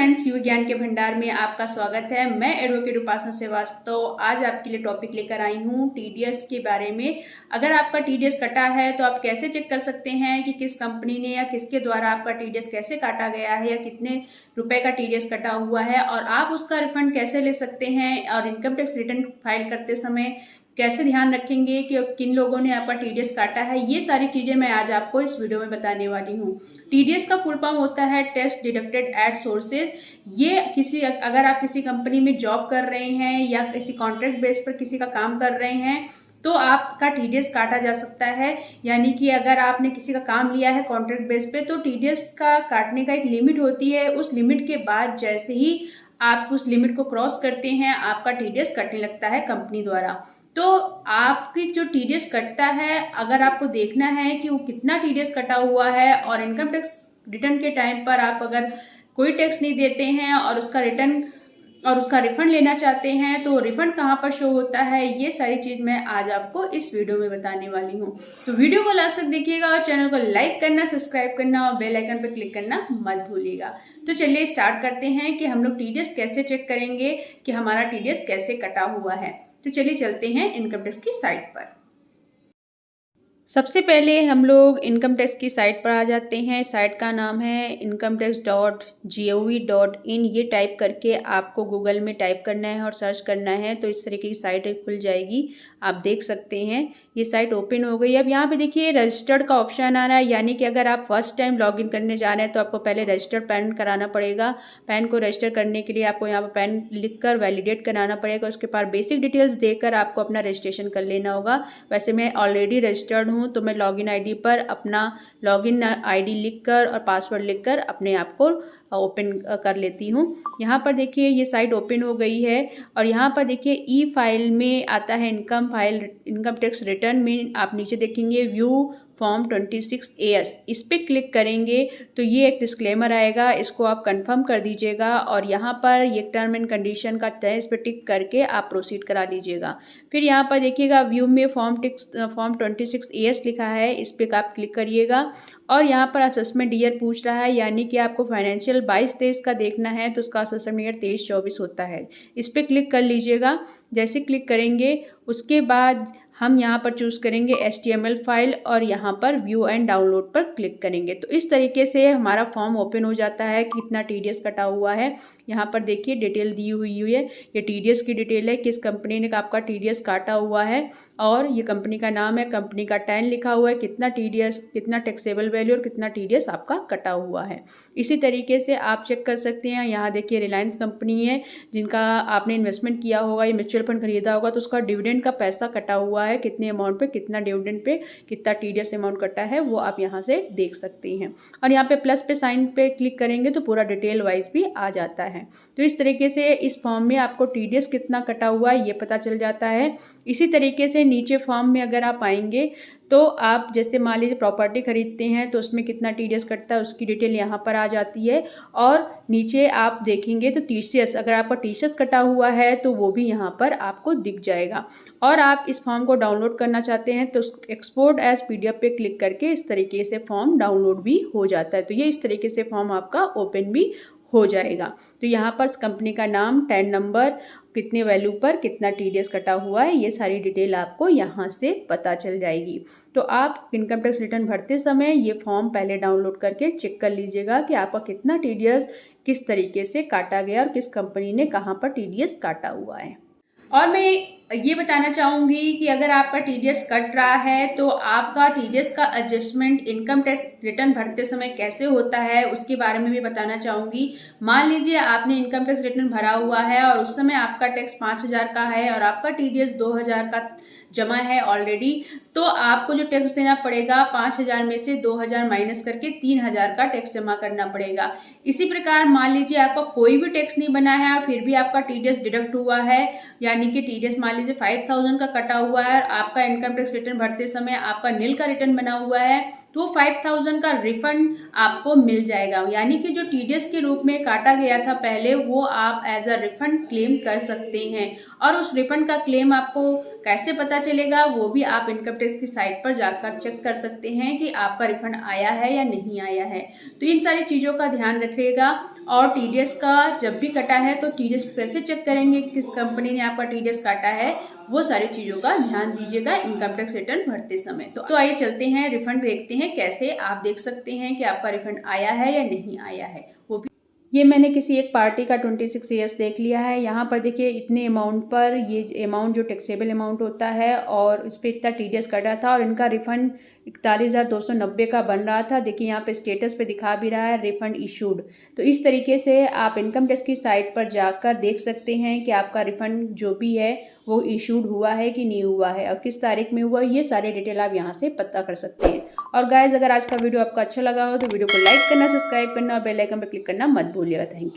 Friends, युवा ज्ञान के भंडार में आपका स्वागत है। मैं एडवोकेट उपासना श्रीवास्तव आज आपके लिए टॉपिक लेकर आई हूँ टीडीएस के बारे में। अगर आपका टीडीएस कटा है तो आप कैसे चेक कर सकते हैं कि किस कंपनी ने या किसके द्वारा आपका टीडीएस कैसे काटा गया है या कितने रुपए का टीडीएस कटा हुआ है, और आप उसका रिफंड कैसे ले सकते हैं, और इनकम टैक्स रिटर्न फाइल करते समय कैसे ध्यान रखेंगे कि किन लोगों ने आपका टीडीएस काटा है। ये सारी चीजें मैं आज आपको इस वीडियो में बताने वाली हूँ। टीडीएस का फुल फॉर्म होता है टैक्स डिडक्टेड एट सोर्सेज। ये अगर आप किसी कंपनी में जॉब कर रहे हैं या किसी कॉन्ट्रैक्ट बेस पर किसी का काम कर रहे हैं तो आपका टीडीएस काटा जा सकता है। यानी कि अगर आपने किसी का काम लिया है कॉन्ट्रैक्ट बेस पे तो टीडीएस का काटने का एक लिमिट होती है। उस लिमिट के बाद जैसे ही आप उस लिमिट को क्रॉस करते हैं आपका टीडीएस कटने लगता है कंपनी द्वारा। तो आपकी जो टीडीएस कटता है, अगर आपको देखना है कि वो कितना टीडीएस कटा हुआ है, और इनकम टैक्स रिटर्न के टाइम पर आप अगर कोई टैक्स नहीं देते हैं और उसका रिफंड लेना चाहते हैं तो रिफंड कहाँ पर शो होता है, ये सारी चीज मैं आज आपको इस वीडियो में बताने वाली हूँ। तो वीडियो को लास्ट तक देखिएगा और चैनल को लाइक करना, सब्सक्राइब करना और बेल आइकन पर क्लिक करना मत भूलिएगा। तो चलिए स्टार्ट करते हैं कि हम लोग टीडीएस कैसे चेक करेंगे कि हमारा टीडीएस कैसे कटा हुआ है। तो चलिए चलते हैं इनकम टैक्स की साइट पर। सबसे पहले हम लोग इनकम टैक्स की साइट पर आ जाते हैं। साइट का नाम है incometax.gov.in। ये टाइप करके आपको गूगल में टाइप करना है और सर्च करना है तो इस तरीके की साइट खुल जाएगी। आप देख सकते हैं ये साइट ओपन हो गई। अब यहाँ पे देखिए रजिस्टर्ड का ऑप्शन आ रहा है, यानी कि अगर आप फर्स्ट टाइम लॉगिन करने जा रहे हैं तो आपको पहले रजिस्टर्ड पैन कराना पड़ेगा। पैन को रजिस्टर करने के लिए आपको यहाँ पर पैन लिखकर वैलिडेट कराना पड़ेगा। उसके बाद बेसिक डिटेल्स देकर आपको अपना रजिस्ट्रेशन कर लेना होगा। वैसे मैं ऑलरेडी रजिस्टर्ड हूँ तो मैं लॉगिन आईडी पर अपना लॉगिन आईडी लिखकर और पासवर्ड लिखकर अपने आप को ओपन कर लेती हूँ। यहाँ पर देखिए ये साइट ओपन हो गई है और यहाँ पर देखिए ई फाइल में आता है इनकम टैक्स रिटर्न में आप नीचे देखेंगे व्यू फॉर्म 26AS। इस पर क्लिक करेंगे तो ये एक डिस्क्लेमर आएगा, इसको आप कंफर्म कर दीजिएगा और यहाँ पर ये टर्म एंड कंडीशन का तय इस पर टिक करके आप प्रोसीड करा लीजिएगा। फिर यहाँ पर देखिएगा व्यू में फॉर्म 26AS लिखा है, इस पर आप क्लिक करिएगा और यहाँ पर असेसमेंट ईयर पूछ रहा है, यानी कि आपको फाइनेंशियल 22-23 का देखना है तो उसका असेसमेंट ईयर 23-24 होता है। इस पर क्लिक कर लीजिएगा। जैसे क्लिक करेंगे उसके बाद हम यहाँ पर चूज़ करेंगे HTML फाइल और यहाँ पर व्यू एंड डाउनलोड पर क्लिक करेंगे तो इस तरीके से हमारा फॉर्म ओपन हो जाता है कि कितना टीडीएस कटा हुआ है। यहाँ पर देखिए डिटेल दी हुई है, ये टीडीएस की डिटेल है, किस कंपनी ने आपका टीडीएस काटा हुआ है और ये कंपनी का नाम है, कंपनी का टैन लिखा हुआ है, कितना टीडीएस, कितना टैक्सेबल वैल्यू और कितना टीडीएस आपका कटा हुआ है। इसी तरीके से आप चेक कर सकते हैं। यहाँ देखिए रिलायंस कंपनी है जिनका आपने इन्वेस्टमेंट किया होगा, ये म्यूचुअल फंड खरीदा होगा तो उसका डिविडेंड का पैसा कटा हुआ है, कितने अमाउंट पे, कितना डिविडेंड पे, कितना टीडीएस अमाउंट कटा है वो आप यहाँ से देख सकते हैं। और यहाँ पे प्लस पे साइन पे क्लिक करेंगे तो पूरा डिटेल वाइज भी आ जाता है। तो इस तरीके से इस फॉर्म में आपको टीडीएस कितना कटा हुआ है ये पता चल जाता है। इसी तरीके से नीचे फॉर्म में अगर आप आएंगे तो आप जैसे मान लीजिए प्रॉपर्टी खरीदते हैं तो उसमें कितना टीडीएस कटता है उसकी डिटेल यहाँ पर आ जाती है। और नीचे आप देखेंगे तो टीसीएस, अगर आपका टीसीएस कटा हुआ है तो वो भी यहाँ पर आपको दिख जाएगा। और आप इस फॉर्म को डाउनलोड करना चाहते हैं तो एक्सपोर्ट एज पीडीएफ पे क्लिक करके इस तरीके से फॉर्म डाउनलोड भी हो जाता है। तो ये इस तरीके से फॉर्म आपका ओपन भी हो जाएगा। तो यहाँ पर कंपनी का नाम, टैन नंबर, कितने वैल्यू पर कितना टीडीएस कटा हुआ है, ये सारी डिटेल आपको यहाँ से पता चल जाएगी। तो आप इनकम टैक्स रिटर्न भरते समय ये फॉर्म पहले डाउनलोड करके चेक कर लीजिएगा कि आपका कितना टीडीएस किस तरीके से काटा गया और किस कंपनी ने कहाँ पर टीडीएस काटा हुआ है। और मैं ये बताना चाहूँगी कि अगर आपका टीडीएस कट रहा है तो आपका टीडीएस का एडजस्टमेंट इनकम टैक्स रिटर्न भरते समय कैसे होता है उसके बारे में भी बताना चाहूँगी। मान लीजिए आपने इनकम टैक्स रिटर्न भरा हुआ है और उस समय आपका टैक्स 5000 का है और आपका टीडीएस 2000 का जमा है ऑलरेडी, तो आपको जो टैक्स देना पड़ेगा 5000 में से 2000 माइनस करके 3000 का टैक्स जमा करना पड़ेगा। इसी प्रकार मान लीजिए आपका कोई भी टैक्स नहीं बना है और फिर भी आपका टीडीएस डिडक्ट हुआ है, यानी कि टीडीएस मान लीजिए 5000 का कटा हुआ है और आपका इनकम टैक्स रिटर्न भरते समय आपका नील का रिटर्न बना हुआ है तो 5000 का रिफंड आपको मिल जाएगा। यानी कि जो टीडीएस के रूप में काटा गया था पहले वो आप एज अ रिफंड क्लेम कर सकते हैं और उस रिफंड का क्लेम आपको कैसे पता चलेगा वो भी आप इनकम टैक्स की साइट पर जाकर चेक कर सकते हैं कि आपका रिफंड आया है या नहीं आया है। तो इन सारी चीज़ों का ध्यान रखिएगा। और टीडीएस का जब भी कटा है तो टीडीएस कैसे चेक करेंगे, किस कंपनी ने आपका टीडीएस काटा है, वो सारी चीज़ों का ध्यान दीजिएगा इनकम टैक्स रिटर्न भरते समय। तो आइए चलते हैं रिफंड देखते हैं कैसे आप देख सकते हैं कि आपका रिफंड आया है या नहीं आया है। वो भी ये मैंने किसी एक पार्टी का 26 ईयर्स देख लिया है। यहाँ पर देखिए इतने अमाउंट पर ये अमाउंट जो टैक्सेबल अमाउंट होता है और इस पर इतना टीडीएस कटा था और इनका रिफंड 41,290 का बन रहा था। देखिए यहाँ पे स्टेटस पे दिखा भी रहा है रिफंड इशूड। तो इस तरीके से आप इनकम टैक्स की साइट पर जाकर देख सकते हैं कि आपका रिफंड जो भी है वो इशूड हुआ है कि नहीं हुआ है और किस तारीख में हुआ, ये सारे डिटेल आप यहाँ से पता कर सकते हैं। और गाइज अगर आज का वीडियो आपको अच्छा लगा हो तो वीडियो को लाइक करना, सब्सक्राइब करना और बेल आइकन पर क्लिक करना मत भूलिएगा। Thank you.